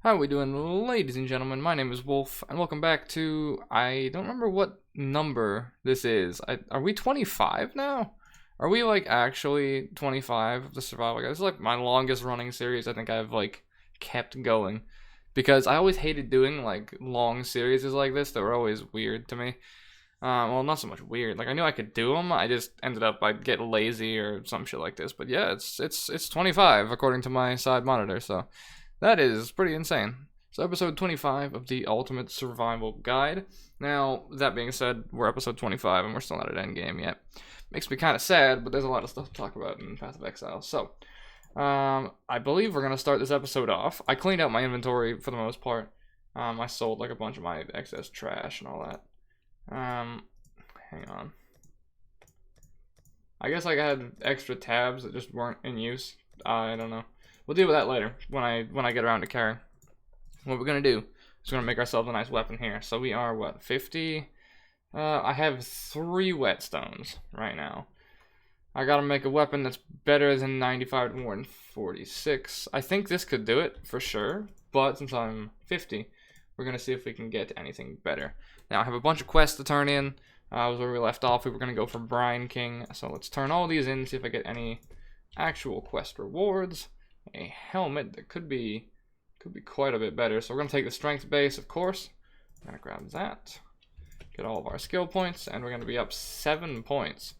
How are we doing, ladies and gentlemen? My name is Wolf, and welcome back to, I don't remember what number this is. Are we 25 now? Are we, like, actually 25 of the Survival Guide? This is, like, my longest running series I think I've, like, kept going. Because I always hated doing, like, long series like this. They were always weird to me. Well, not so much weird. Like, I knew I could do them. I just ended up, I'd get lazy or some shit like this. But yeah, it's 25 according to my side monitor, so that is pretty insane. So episode 25 of the Ultimate Survival Guide. Now, that being said, we're episode 25 and we're still not at Endgame yet. Makes me kind of sad, but there's a lot of stuff to talk about in Path of Exile. So, I believe we're going to start this episode off. I cleaned out my inventory for the most part. I sold like a bunch of my excess trash and all that. Hang on. I guess like I had extra tabs that just weren't in use. I don't know. We'll deal with that later when I get around to carrying. What we're gonna do is we're gonna make ourselves a nice weapon here. So we are what, 50? I have 3 whetstones right now. I gotta make a weapon that's better than 95 to more than 46. I think this could do it for sure, but since I'm 50, we're gonna see if we can get anything better. Now I have a bunch of quests to turn in. Was where we left off. We were gonna go for Brine King. So let's turn all these in, see if I get any actual quest rewards. A helmet that could be quite a bit better. So we're gonna take the strength base, of course. I'm gonna grab that. Get all of our skill points, and we're gonna be up 7 points.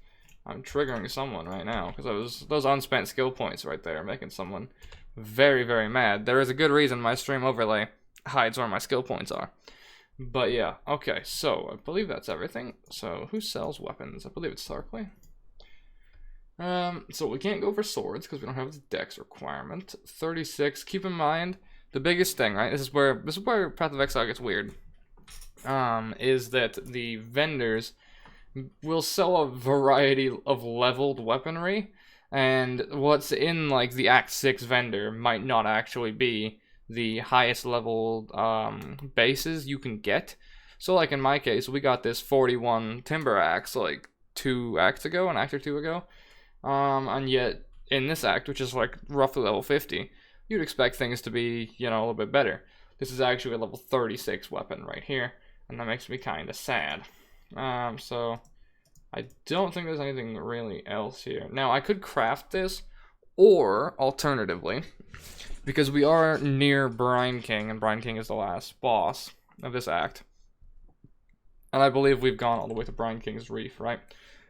I'm triggering someone right now because those unspent skill points right there are making someone very, very mad. There is a good reason my stream overlay hides where my skill points are. But yeah, okay, so I believe that's everything. So who sells weapons? I believe it's Sarkley. So we can't go for swords because we don't have the dex requirement. 36. Keep in mind the biggest thing, right? This is where Path of Exile gets weird. Is that the vendors will sell a variety of leveled weaponry, and what's in like the Act 6 vendor might not actually be the highest level bases you can get. So like in my case, we got this 41 timber axe like 2 acts ago, an act or 2 ago. And yet in this act, which is like roughly level 50, you'd expect things to be, you know, a little bit better. This is actually a level 36 weapon right here, and that makes me kind of sad. So I don't think there's anything really else here. Now I could craft this, or alternatively, because we are near Brine King, and Brine King is the last boss of this act, and I believe we've gone all the way to Brine King's Reef, right?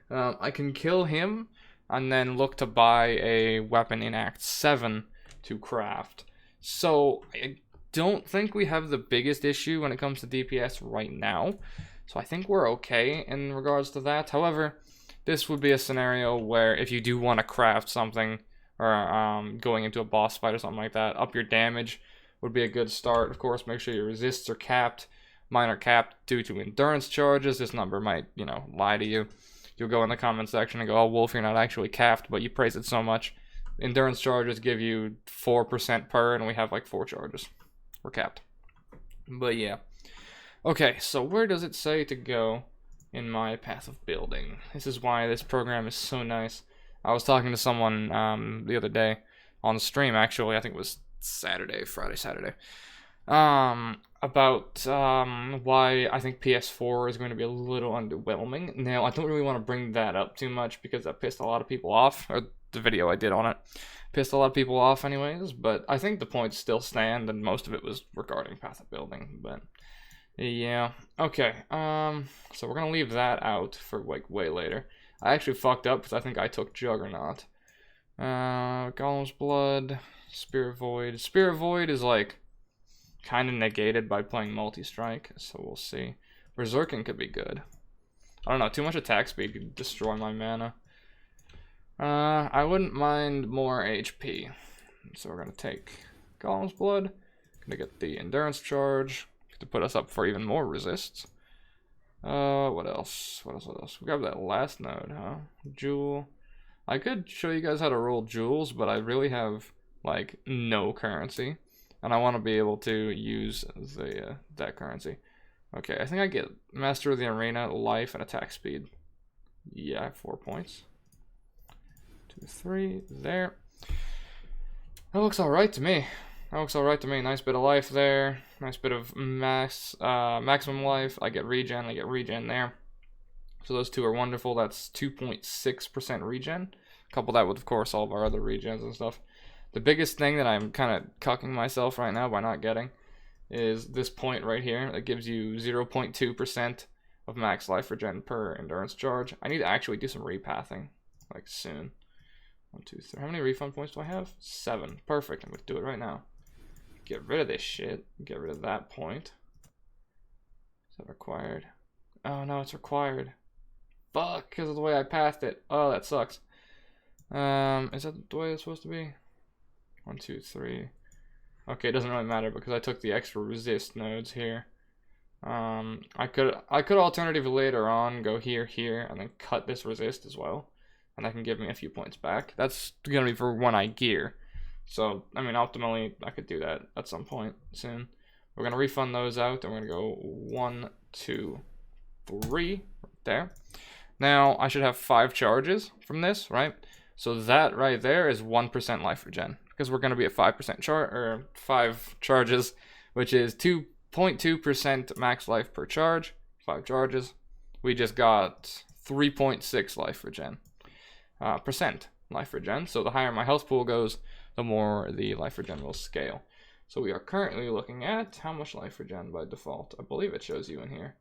I can kill him and then look to buy a weapon in Act 7 to craft. So I don't think we have the biggest issue when it comes to DPS right now. So I think we're okay in regards to that. However, this would be a scenario where if you do want to craft something, or going into a boss fight or something like that, up your damage would be a good start. Of course, make sure your resists are capped. Mine are capped due to endurance charges. This number might, you know, lie to you. You'll go in the comment section and go, oh, Wolf, you're not actually capped, but you praise it so much. Endurance charges give you 4% per, and we have like 4 charges. We're capped. But yeah. Okay, so where does it say to go in my path of building? This is why this program is so nice. I was talking to someone the other day on the stream, actually. I think it was Friday, Saturday. About why I think PS4 is going to be a little underwhelming. Now, I don't really want to bring that up too much because that pissed a lot of people off, or the video I did on it pissed a lot of people off anyways, but I think the points still stand, and most of it was regarding Path of Building, but yeah. Okay, so we're going to leave that out for like way later. I actually fucked up because I think I took Juggernaut. Golem's Blood, Spirit Void. Spirit Void is like kind of negated by playing multi-strike, so we'll see. Berserking could be good. I don't know, too much attack speed could destroy my mana. I wouldn't mind more HP. So we're gonna take Golem's Blood. Gonna get the endurance charge to put us up for even more resists. What else? What else? We grab that last node, huh? Jewel. I could show you guys how to roll jewels, but I really have like no currency, and I want to be able to use the that currency. Okay, I think I get Master of the Arena, life, and attack speed. Yeah, I have 4 points. 2, 3, there. That looks alright to me. That looks alright to me. Nice bit of life there. Nice bit of maximum life. I get regen there. So those two are wonderful. That's 2.6% regen. Couple that with, of course, all of our other regens and stuff. The biggest thing that I'm kind of cucking myself right now by not getting is this point right here that gives you 0.2% of max life regen per endurance charge. I need to actually do some repathing, like soon. 1, 2, 3. How many refund points do I have? 7. Perfect. I'm going to do it right now. Get rid of this shit. Get rid of that point. Is that required? Oh no, it's required. Fuck, because of the way I passed it. Oh, that sucks. Is that the way it's supposed to be? 1, 2, 3. Okay, it doesn't really matter because I took the extra resist nodes here. I could alternatively later on go here, and then cut this resist as well. And that can give me a few points back. That's gonna be for when I gear. So, I mean, optimally, I could do that at some point soon. We're gonna refund those out, and we're gonna go 1, 2, 3, right there. Now, I should have 5 charges from this, right? So that right there is 1% life regen. Because we're gonna be at 5% 5 charges, which is 2.2% max life per charge. 5 charges. We just got 3.6 life regen. Percent life regen. So the higher my health pool goes, the more the life regen will scale. So we are currently looking at how much life regen by default. I believe it shows you in here.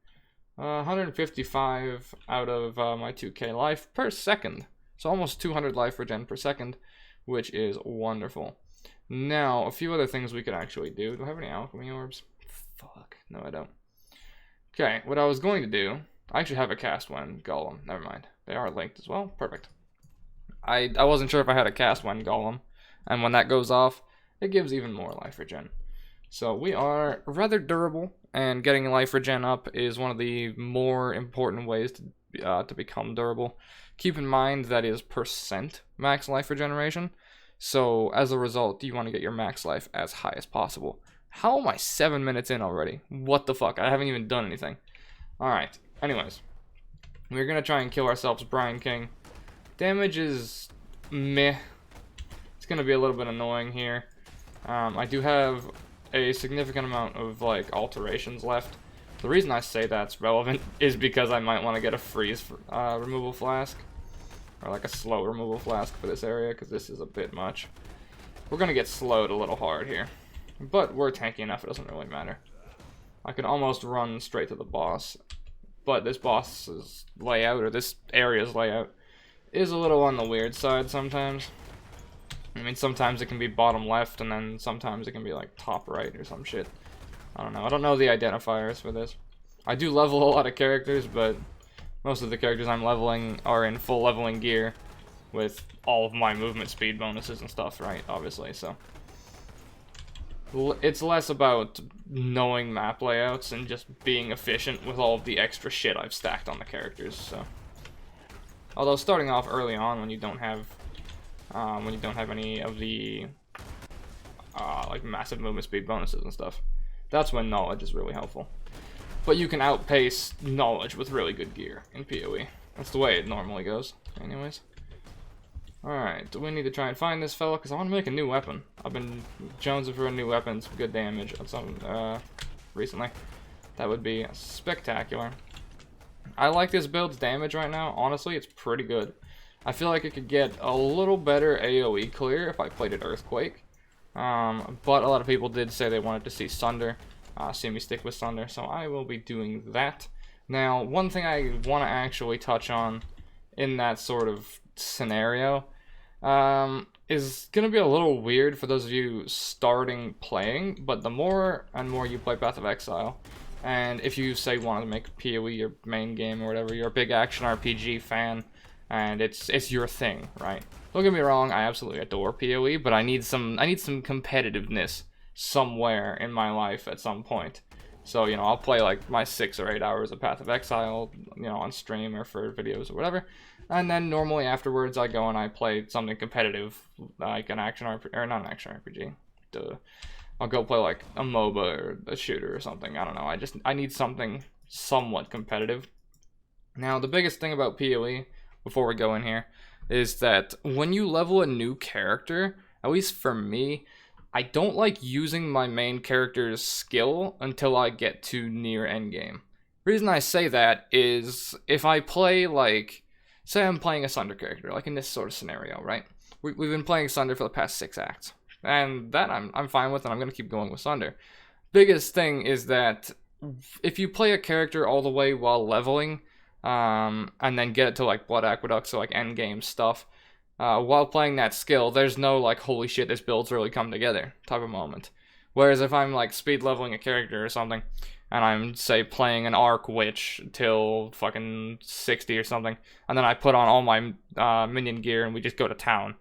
155 out of my 2k life per second. So almost 200 life regen per second, which is wonderful. Now, a few other things we could actually do. Do I have any alchemy orbs? Fuck. No, I don't. Okay, what I was going to do, I actually have a cast one golem. Never mind. They are linked as well. Perfect. I wasn't sure if I had a cast one golem, and when that goes off, it gives even more life regen. So we are rather durable, and getting life regen up is one of the more important ways to become durable. Keep in mind that is percent max life regeneration, so as a result, you want to get your max life as high as possible. How am I 7 minutes in already? What the fuck? I haven't even done anything. Alright, anyways. We're gonna try and kill ourselves Brine King. Damage is meh. It's gonna be a little bit annoying here. I do have a significant amount of like alterations left. The reason I say that's relevant is because I might want to get a freeze removal flask, or like a slow removal flask for this area, because this is a bit much. We're gonna get slowed a little hard here, but we're tanky enough, it doesn't really matter. I can almost run straight to the boss, but this boss's layout, or this area's layout, is a little on the weird side sometimes. I mean, sometimes it can be bottom left, and then sometimes it can be like top right or some shit. I don't know. I don't know the identifiers for this. I do level a lot of characters, but most of the characters I'm leveling are in full leveling gear with all of my movement speed bonuses and stuff, right? Obviously, so. It's less about knowing map layouts and just being efficient with all of the extra shit I've stacked on the characters, so. Although starting off early on when you don't have any of the like massive movement speed bonuses and stuff, that's when knowledge is really helpful. But you can outpace knowledge with really good gear in PoE. That's the way it normally goes, anyways. Alright, do we need to try and find this fella? Because I want to make a new weapon. I've been jonesing for a new weapon, some good damage on some recently. That would be spectacular. I like this build's damage right now. Honestly, it's pretty good. I feel like it could get a little better AoE clear if I played it Earthquake. But a lot of people did say they wanted to see Sunder. See me stick with Sunder, so I will be doing that. Now, one thing I want to actually touch on in that sort of scenario is going to be a little weird for those of you starting playing, but the more and more you play Path of Exile, and if you say want to make PoE your main game or whatever, you're a big action RPG fan, and it's your thing, right? Don't get me wrong, I absolutely adore PoE, but I need some competitiveness somewhere in my life at some point. So, you know, I'll play like my 6 or 8 hours of Path of Exile, you know, on stream or for videos or whatever. And then normally afterwards I go and I play something competitive, like an action RPG, or not an action RPG. I'll go play like a MOBA or a shooter or something. I don't know. I need something somewhat competitive. Now, the biggest thing about PoE, before we go in here, is that when you level a new character, at least for me, I don't like using my main character's skill until I get to near endgame. Reason I say that is if I play, like, say I'm playing a Sunder character, like in this sort of scenario, right? We've been playing Sunder for the past 6 acts, and that I'm fine with, and I'm going to keep going with Sunder. Biggest thing is that if you play a character all the way while leveling, and then get it to, like, Blood Aqueduct, so, like, endgame stuff, while playing that skill, there's no, like, holy shit, this build's really come together type of moment. Whereas if I'm, like, speed leveling a character or something, and I'm, say, playing an Arc Witch till fucking 60 or something, and then I put on all my minion gear and we just go to town.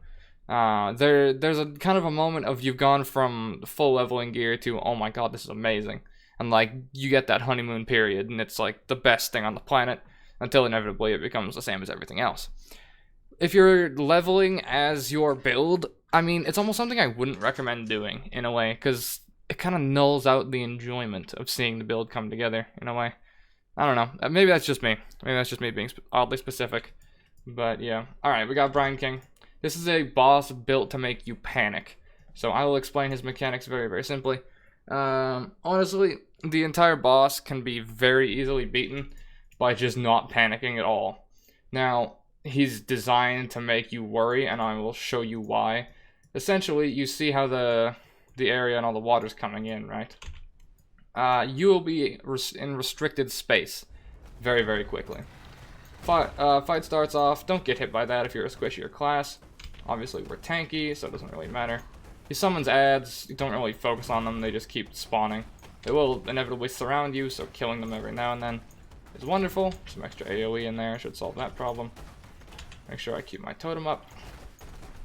There's a kind of a moment of you've gone from full leveling gear to, oh my god, this is amazing. And, like, you get that honeymoon period, and it's, like, the best thing on the planet, until inevitably it becomes the same as everything else. If you're leveling as your build, I mean, it's almost something I wouldn't recommend doing, in a way, because it kind of nulls out the enjoyment of seeing the build come together, in a way. I don't know. Maybe that's just me. Maybe that's just me being oddly specific. But yeah. Alright, we got Brine King. This is a boss built to make you panic. So I will explain his mechanics very, very simply. Honestly, the entire boss can be very easily beaten by just not panicking at all. Now, he's designed to make you worry, and I will show you why. Essentially, you see how the area and all the water's coming in, right? You will be in restricted space very, very quickly. Fight starts off. Don't get hit by that if you're a squishier class. Obviously, we're tanky, so it doesn't really matter. He summons ads. You don't really focus on them. They just keep spawning. They will inevitably surround you, so killing them every now and then is wonderful. Some extra AoE in there should solve that problem. Make sure I keep my totem up.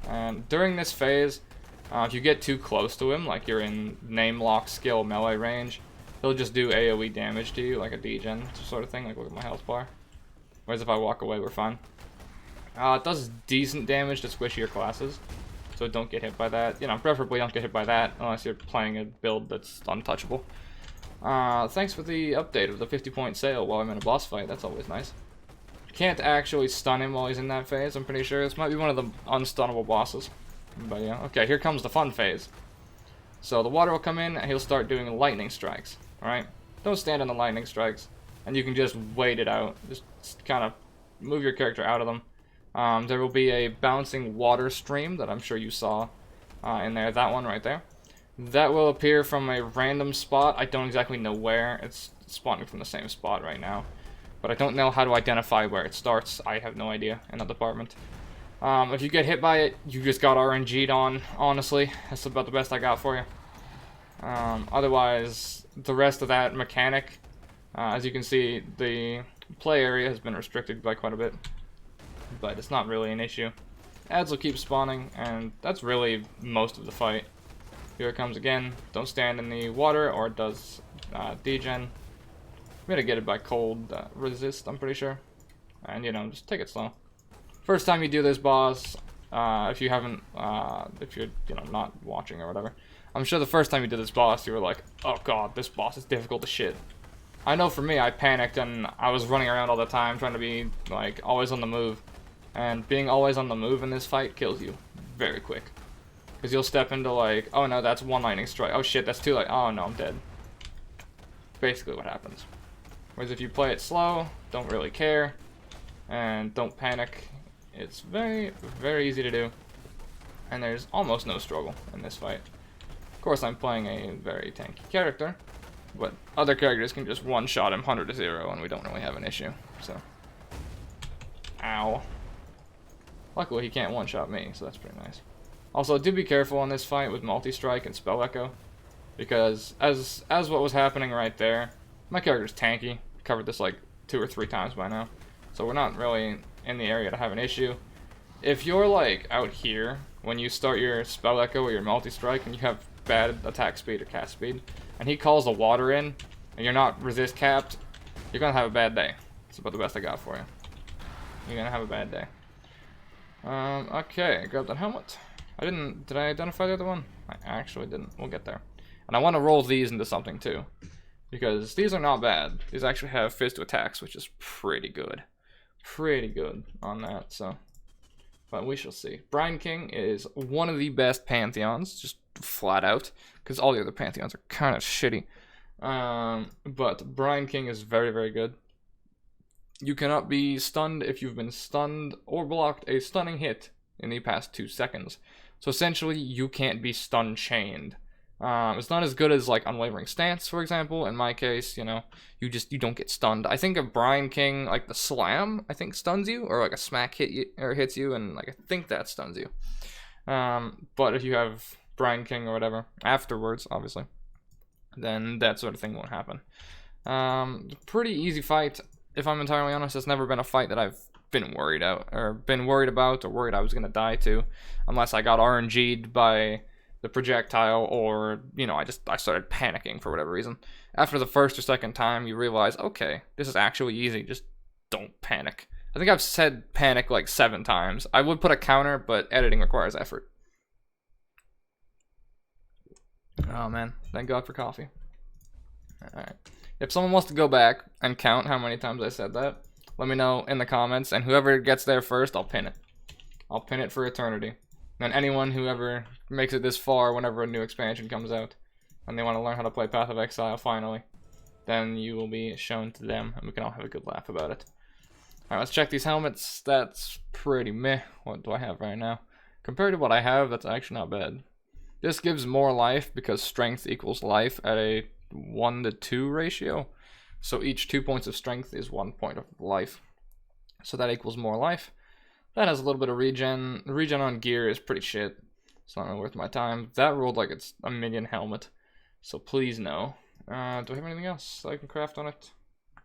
And during this phase, if you get too close to him, like you're in name lock skill melee range, he'll just do AoE damage to you, like a degen sort of thing. Like, look at my health bar. Whereas if I walk away, we're fine. It does decent damage to squishier classes, so don't get hit by that. You know, preferably don't get hit by that unless you're playing a build that's untouchable. Thanks for the update of the 50-point sale while I'm in a boss fight. That's always nice. Can't actually stun him while he's in that phase, I'm pretty sure. This might be one of the unstunnable bosses. But yeah, okay, here comes the fun phase. So the water will come in, and he'll start doing lightning strikes, alright? Don't stand in the lightning strikes, and you can just wait it out. Just kind of move your character out of them. There will be a bouncing water stream that I'm sure you saw in there, that one right there. That will appear from a random spot. I don't exactly know where. It's spawning from the same spot right now. But I don't know how to identify where it starts. I have no idea in that department. If you get hit by it, you just got RNG'd on, honestly. That's about the best I got for you. Otherwise, the rest of that mechanic, as you can see, the play area has been restricted by quite a bit. But it's not really an issue. Ads will keep spawning, and that's really most of the fight. Here it comes again. Don't stand in the water, or it does degen. Mitigated by cold resist, I'm pretty sure. And, you know, just take it slow. First time you do this boss, if you haven't, if you're, you know, not watching or whatever, I'm sure the first time you did this boss, you were like, oh god, this boss is difficult as shit. I know for me, I panicked and I was running around all the time trying to be, like, always on the move. And being always on the move in this fight kills you very quick. Because you'll step into, like, oh no, that's one lightning strike. Oh shit, that's two, like, oh no, I'm dead. Basically what happens. Whereas if you play it slow, don't really care, and don't panic, it's very, very easy to do. And there's almost no struggle in this fight. Of course, I'm playing a very tanky character, but other characters can just one-shot him 100 to 0, and we don't really have an issue, so. Ow. Luckily, he can't one-shot me, so that's pretty nice. Also, do be careful in this fight with multi-strike and spell echo, because as what was happening right there, my character's tanky. Covered this like 2 or 3 times by now, so we're not really in the area to have an issue. If you're like out here when you start your spell echo or your multi-strike and you have bad attack speed or cast speed, and he calls the water in, and you're not resist capped, you're gonna have a bad day. That's about the best I got for you. You're gonna have a bad day. Okay, grab that helmet. Did I identify the other one? I actually didn't. We'll get there. And I want to roll these into something too, because these are not bad. These actually have fizz to attacks, which is pretty good. Pretty good on that, so. But we shall see. Brine King is one of the best pantheons, just flat out, because all the other Pantheons are kind of shitty. But Brine King is very, very good. You cannot be stunned if you've been stunned or blocked a stunning hit in the past 2 seconds. So essentially, you can't be stun chained. It's not as good as like Unwavering Stance, for example. In my case, you know, you don't get stunned. I think of Brine King, like the slam, I think stuns you, or like a smack hits you, and like I think that stuns you. But if you have Brine King or whatever afterwards, obviously, then that sort of thing won't happen. Pretty easy fight, if I'm entirely honest. It's never been a fight that I've been worried about, or worried I was gonna die to, unless I got RNG'd by the projectile, or, you know, I started panicking for whatever reason. After the first or second time, you realize, okay, this is actually easy, just don't panic. I think I've said panic like 7 times. I would put a counter, but editing requires effort. Oh man, thank God for coffee. Alright. If someone wants to go back and count how many times I said that, let me know in the comments, and whoever gets there first, I'll pin it. I'll pin it for eternity. And anyone who ever makes it this far whenever a new expansion comes out, and they want to learn how to play Path of Exile finally, then you will be shown to them, and we can all have a good laugh about it. Alright, let's check these helmets. That's pretty meh. What do I have right now? Compared to what I have, that's actually not bad. This gives more life because strength equals life at a 1-to-2 ratio. So each 2 points of strength is 1 point of life. So that equals more life. That has a little bit of regen. The regen on gear is pretty shit. It's not really worth my time. That rolled like it's a minion helmet. So please no. Do I have anything else I can craft on it? I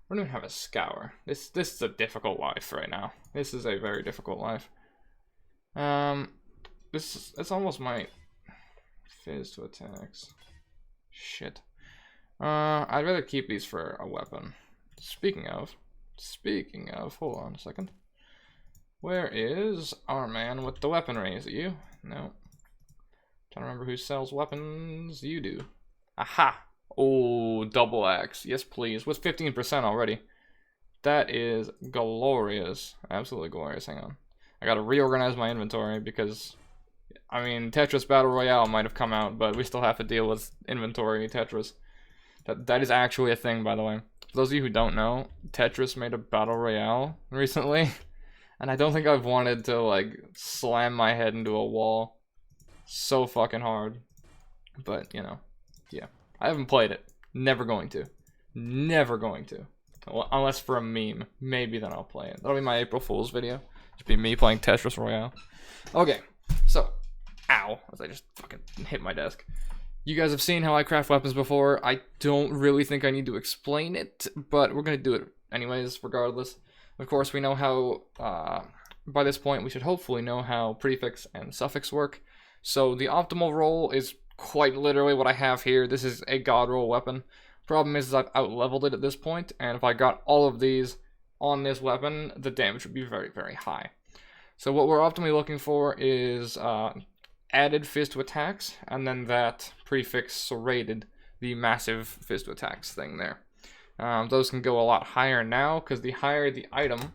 don't even have a scour. This is a difficult life right now. This is a very difficult life. It's almost my fizz to attacks. Shit. I'd rather keep these for a weapon. Speaking of, hold on a second. Where is our man with the weaponry? Is it you? No. Trying to remember who sells weapons. You do. Aha! Oh, double axe. Yes, please. With 15% already. That is glorious. Absolutely glorious. Hang on. I gotta reorganize my inventory because, I mean, Tetris Battle Royale might have come out, but we still have to deal with inventory Tetris. That is actually a thing, by the way. For those of you who don't know, Tetris made a Battle Royale recently. And I don't think I've wanted to, like, slam my head into a wall so fucking hard. But, you know, yeah. I haven't played it. Never going to. Never going to. Well, unless for a meme. Maybe then I'll play it. That'll be my April Fool's video. Just be me playing Tetris Royale. Okay, so. Ow. As I just fucking hit my desk. You guys have seen how I craft weapons before. I don't really think I need to explain it, but we're going to do it anyways, regardless. Of course, we know how, by this point, we should hopefully know how prefix and suffix work. So the optimal roll is quite literally what I have here. This is a god roll weapon. Problem is I've out-leveled it at this point, and if I got all of these on this weapon, the damage would be very, very high. So what we're optimally looking for is added fizz to attacks, and then that prefix serrated the massive fizz to attacks thing there. Those can go a lot higher now, because the higher the item,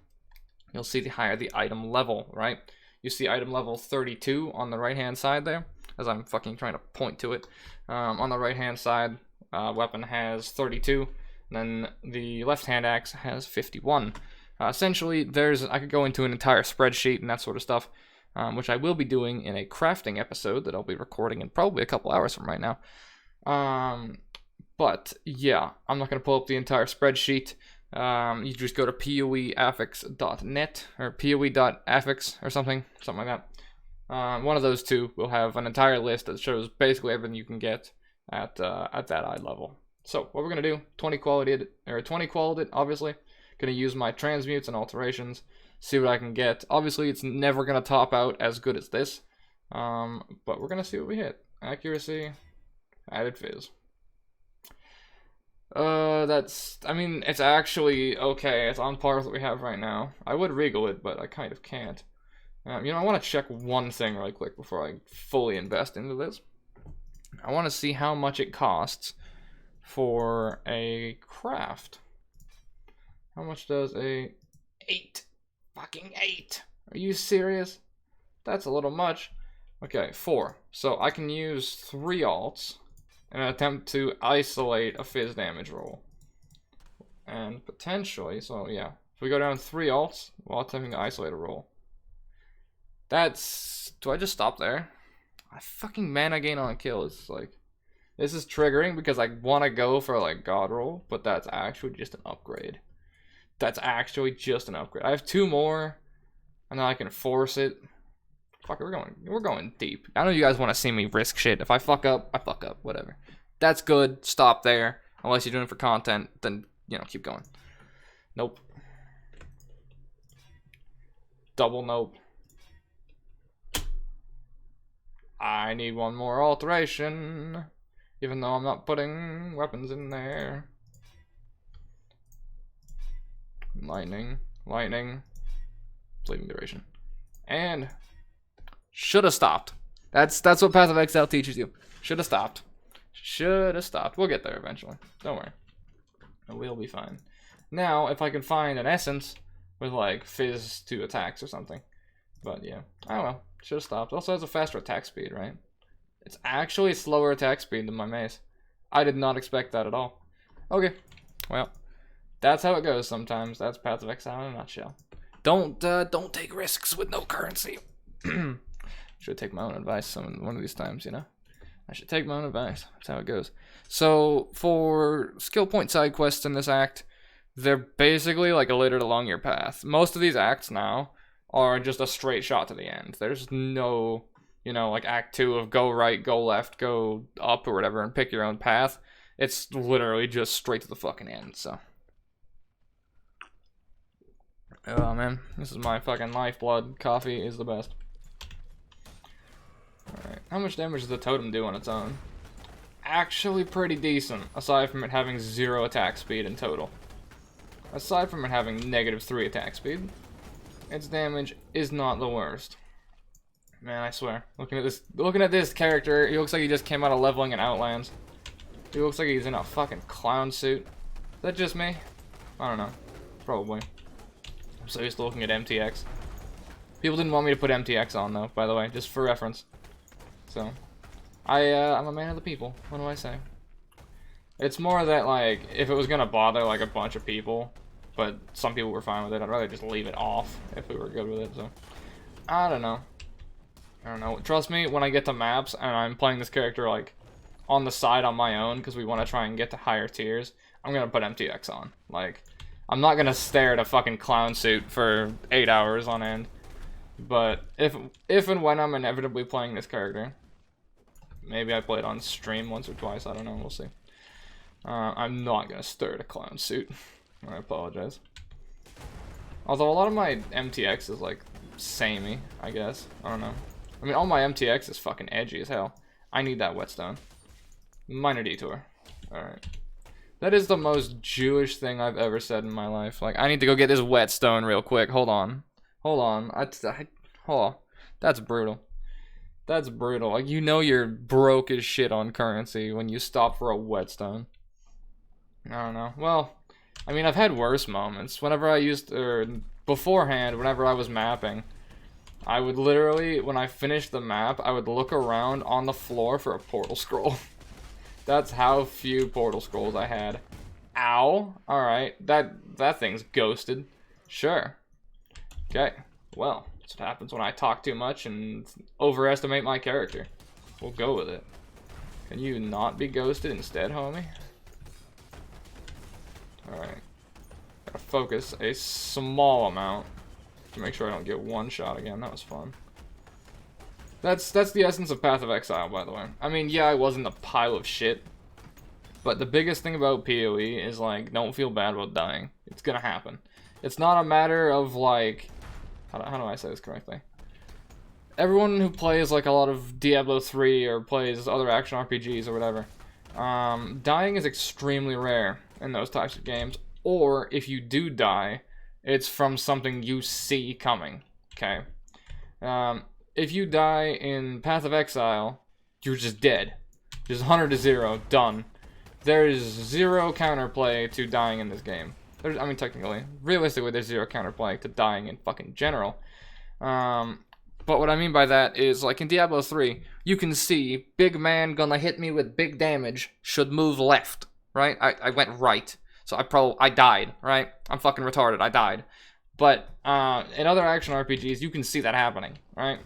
you'll see the higher the item level, right? You see item level 32 on the right-hand side there, as I'm fucking trying to point to it. On the right-hand side, weapon has 32, and then the left-hand axe has 51. Essentially, I could go into an entire spreadsheet and that sort of stuff, which I will be doing in a crafting episode that I'll be recording in probably a couple hours from right now. But yeah, I'm not going to pull up the entire spreadsheet. You just go to poeaffix.net or poe.affix or something like that. One of those two will have an entire list that shows basically everything you can get at that eye level. So what we're going to do, 20 quality it, obviously. Going to use my transmutes and alterations, see what I can get. Obviously, it's never going to top out as good as this, but we're going to see what we hit. Accuracy, added fizz. I mean, it's actually okay. It's on par with what we have right now. I would regal it, but I kind of can't. You know, I want to check one thing really quick before I fully invest into this. I want to see how much it costs for a craft. How much does a 8? Fucking 8. Are you serious? That's a little much. Okay, 4. So I can use 3 alts in an attempt to isolate a fizz damage roll. And potentially, so yeah, if we go down 3 alts while attempting to isolate a roll. That's... Do I just stop there? I fucking mana gain on a kill is like... This is triggering because I want to go for like God roll, but that's actually just an upgrade. That's actually just an upgrade. I have 2 more, and then I can force it. Fuck it, we're going deep. I know you guys want to see me risk shit. If I fuck up, I fuck up. Whatever. That's good. Stop there. Unless you're doing it for content, then, you know, keep going. Nope. Double nope. I need 1 more alteration. Even though I'm not putting weapons in there. Lightning. Lightning. Fleeting duration. And... should have stopped. That's what Path of Exile teaches you. Should have stopped. Should have stopped. We'll get there eventually. Don't worry. We'll be fine. Now, if I can find an essence with like fizz 2 attacks or something. But yeah. I don't know. Should have stopped. Also has a faster attack speed, right? It's actually slower attack speed than my mace. I did not expect that at all. Okay. Well, that's how it goes sometimes. That's Path of Exile in a nutshell. Don't take risks with no currency. Should take my own advice one of these times, you know? I should take my own advice. That's how it goes. So, for skill point side quests in this act, they're basically like littered along your path. Most of these acts now are just a straight shot to the end. There's no, you know, like Act 2 of go right, go left, go up, or whatever, and pick your own path. It's literally just straight to the fucking end, so. Oh, man. This is my fucking lifeblood. Coffee is the best. Alright, how much damage does the totem do on its own? Actually pretty decent, aside from it having 0 attack speed in total. Aside from it having -3 attack speed, its damage is not the worst. Man, I swear. Looking at this character, he looks like he just came out of leveling in Outlands. He looks like he's in a fucking clown suit. Is that just me? I don't know. Probably. I'm so used to looking at MTX. People didn't want me to put MTX on though, by the way, just for reference. So, I'm a man of the people. What do I say? It's more that, like, if it was gonna bother, like, a bunch of people, but some people were fine with it, I'd rather just leave it off if we were good with it, so. I don't know. I don't know. Trust me, when I get to maps, and I'm playing this character, like, on the side on my own, because we want to try and get to higher tiers, I'm gonna put MTX on. Like, I'm not gonna stare at a fucking clown suit for 8 hours on end. But if and when I'm inevitably playing this character, maybe I play it on stream once or twice, I don't know, we'll see. I'm not gonna stare at a clown suit. I apologize. Although a lot of my MTX is like samey, I guess. I don't know. I mean, all my MTX is fucking edgy as hell. I need that whetstone. Minor detour. Alright. That is the most Jewish thing I've ever said in my life. Like, I need to go get this whetstone real quick. Hold on. Hold on. Hold on. That's brutal. That's brutal. Like, you know you're broke as shit on currency when you stop for a whetstone. I don't know. Well, I mean, I've had worse moments. Whenever I used, or beforehand, whenever I was mapping, I would literally, when I finished the map, I would look around on the floor for a portal scroll. That's how few portal scrolls I had. Ow. Alright. That thing's ghosted. Sure. Okay. Well, that's what happens when I talk too much and overestimate my character. We'll go with it. Can you not be ghosted instead, homie? Alright. Gotta focus a small amount to make sure I don't get one shot again. That was fun. That's the essence of Path of Exile, by the way. I mean, yeah, I wasn't a pile of shit. But the biggest thing about PoE is, like, don't feel bad about dying. It's gonna happen. It's not a matter of, like... How do I say this correctly? Everyone who plays, like, a lot of Diablo 3 or plays other action RPGs or whatever, dying is extremely rare in those types of games. Or, if you do die, it's from something you see coming. Okay? If you die in Path of Exile, you're just dead. Just 100 to 0, done. There is 0 counterplay to dying in this game. I mean, technically. Realistically, there's 0 counterplay to dying in fucking general. But what I mean by that is, like, in Diablo 3, you can see big man gonna hit me with big damage, should move left, right? I went right, so I died, right? I'm fucking retarded, I died. But in other action RPGs, you can see that happening, right?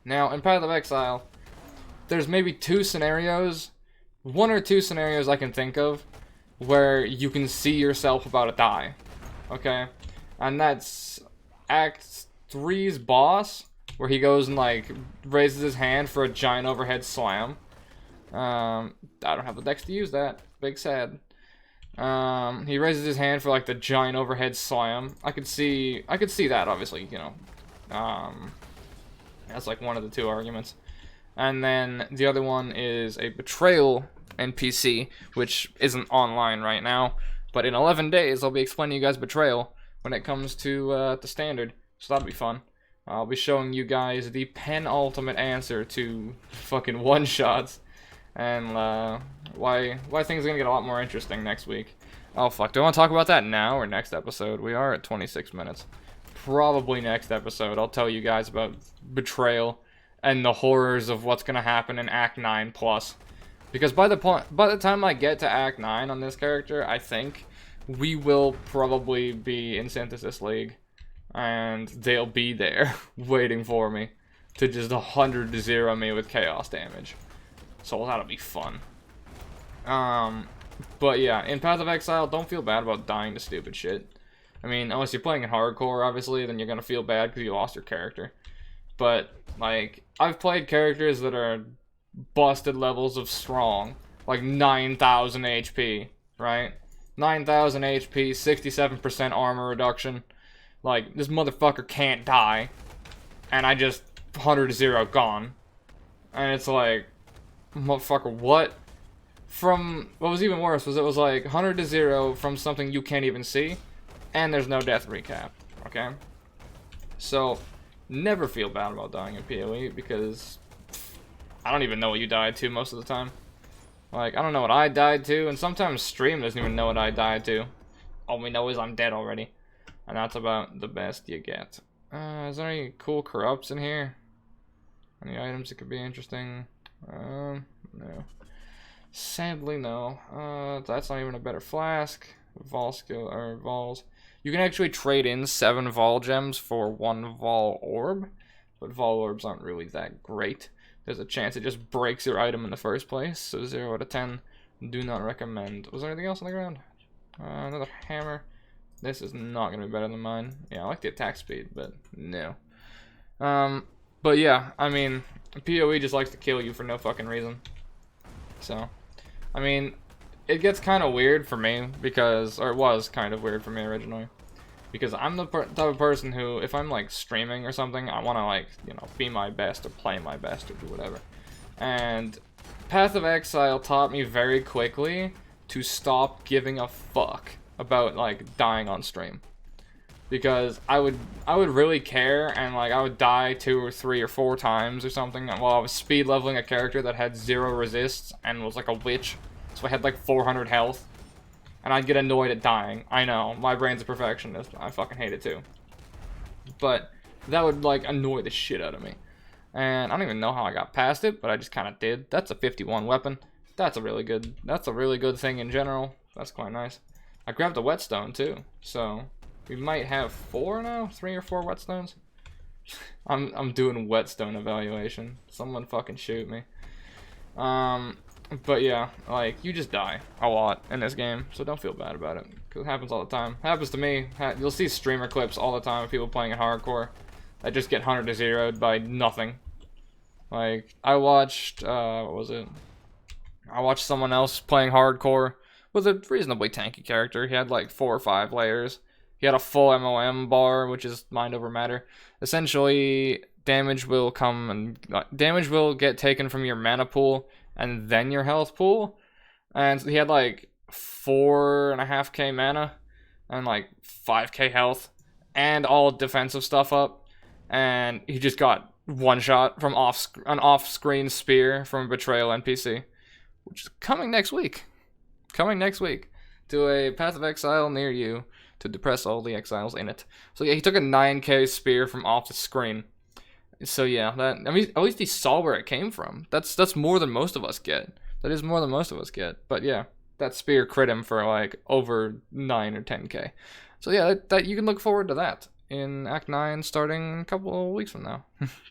Now, in Path of Exile, there's maybe one or two scenarios I can think of where you can see yourself about to die, okay? And that's Act 3's boss, where he goes and, like, raises his hand for a giant overhead slam. I don't have the dex to use that. Big sad. He raises his hand for, like, the giant overhead slam. I could see that, obviously, you know. That's, like, one of the two arguments. And then the other one is a betrayal NPC, which isn't online right now. But in 11 days, I'll be explaining you guys betrayal when it comes to standard. So that'll be fun. I'll be showing you guys the penultimate answer to fucking one-shots. And why things are gonna get a lot more interesting next week. Oh fuck, do I want to talk about that now or next episode? We are at 26 minutes. Probably next episode, I'll tell you guys about betrayal and the horrors of what's gonna happen in Act 9 plus. Because by the time I get to Act 9 on this character, I think we will probably be in Synthesis League. And they'll be there waiting for me to just 100-0 me with chaos damage. So that'll be fun. But yeah, in Path of Exile, don't feel bad about dying to stupid shit. I mean, unless you're playing in hardcore, obviously, then you're gonna feel bad because you lost your character. But, like, I've played characters that are busted levels of strong. Like 9,000 HP, right? 9,000 HP, 67% armor reduction. Like, this motherfucker can't die. And I just 100-0 gone. And it's like, motherfucker, what? From, what was even worse was it was like 100-0 from something you can't even see. And there's no death recap, okay? So, never feel bad about dying in PoE because I don't even know what you died to most of the time. Like, I don't know what I died to, and sometimes stream doesn't even know what I died to. All we know is I'm dead already. And that's about the best you get. Is there any cool corrupts in here? Any items that could be interesting? No. Sadly, no. That's not even a better flask. Vol skill, or Vols. You can actually trade in 7 Vol gems for 1 Vol orb. But Vol orbs aren't really that great. There's a chance it just breaks your item in the first place. So 0 out of 10. Do not recommend. Was there anything else on the ground? Another hammer. This is not going to be better than mine. Yeah, I like the attack speed, but no. But yeah, I mean, PoE just likes to kill you for no fucking reason. So, I mean, it gets kind of weird for me because, or it was kind of weird for me originally. Because I'm the type of person who, if I'm like streaming or something, I want to like, you know, be my best or play my best or do whatever. And Path of Exile taught me very quickly to stop giving a fuck about like dying on stream, because I would really care, and like I would die 2 or 3 or 4 times or something while I was speed leveling a character that had 0 resists and was like a witch, so I had like 400 health, and I'd get annoyed at dying. I know, my brain's a perfectionist, I fucking hate it too, but that would like annoy the shit out of me, and I don't even know how I got past it, but I just kind of did. That's a 51 weapon. That's a really good thing in general. That's quite nice. I grabbed a whetstone too, so we might have 4 now, 3 or 4 whetstones. I'm doing whetstone evaluation. Someone fucking shoot me. But yeah, like you just die a lot in this game, so don't feel bad about it, because it happens all the time. It happens to me. You'll see streamer clips all the time of people playing in hardcore that just get 100-0'd by nothing. Like I watched, what was it? I watched someone else playing hardcore with a reasonably tanky character. He had like 4 or 5 layers. He had a full MOM bar, which is mind over matter. Essentially, damage will get taken from your mana pool and then your health pool. And he had like 4.5k mana and like 5k health and all defensive stuff up. And he just got one shot from an off-screen spear from a betrayal NPC, which is coming next week. To a Path of Exile near you to depress all the exiles in it. So yeah, he took a 9k spear from off the screen. So yeah, that I mean, at least he saw where it came from. That's more than most of us get. That is more than most of us get. But yeah, that spear crit him for like over 9 or 10k. So yeah, that you can look forward to that in Act 9 starting a couple of weeks from now.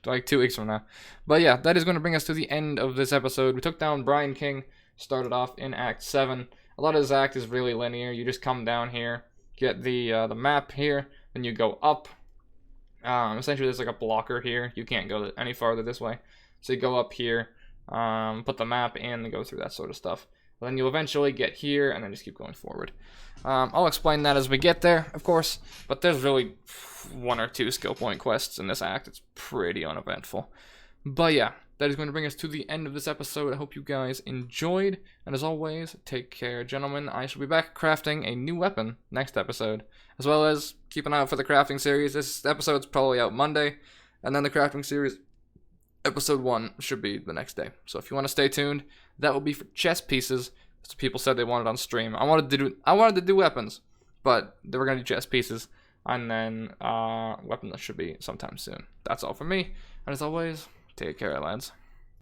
Like 2 weeks from now. But yeah, that is going to bring us to the end of this episode. We took down Brine King, started off in Act 7. A lot of this act is really linear. You just come down here, get the map here, then you go up. Essentially, there's like a blocker here. You can't go any farther this way. So you go up here, put the map in, and go through that sort of stuff. Then you'll eventually get here, and then just keep going forward. I'll explain that as we get there, of course. But there's really 1 or 2 skill point quests in this act. It's pretty uneventful. But yeah, that is going to bring us to the end of this episode. I hope you guys enjoyed. And as always, take care, gentlemen. I shall be back crafting a new weapon next episode. As well as keep an eye out for the crafting series. This episode's probably out Monday. And then the crafting series, episode 1, should be the next day. So if you want to stay tuned, that will be for chest pieces. So people said they wanted on stream. I wanted to do weapons. But they were going to do chest pieces. And then weapons should be sometime soon. That's all for me. And as always, take care, lads.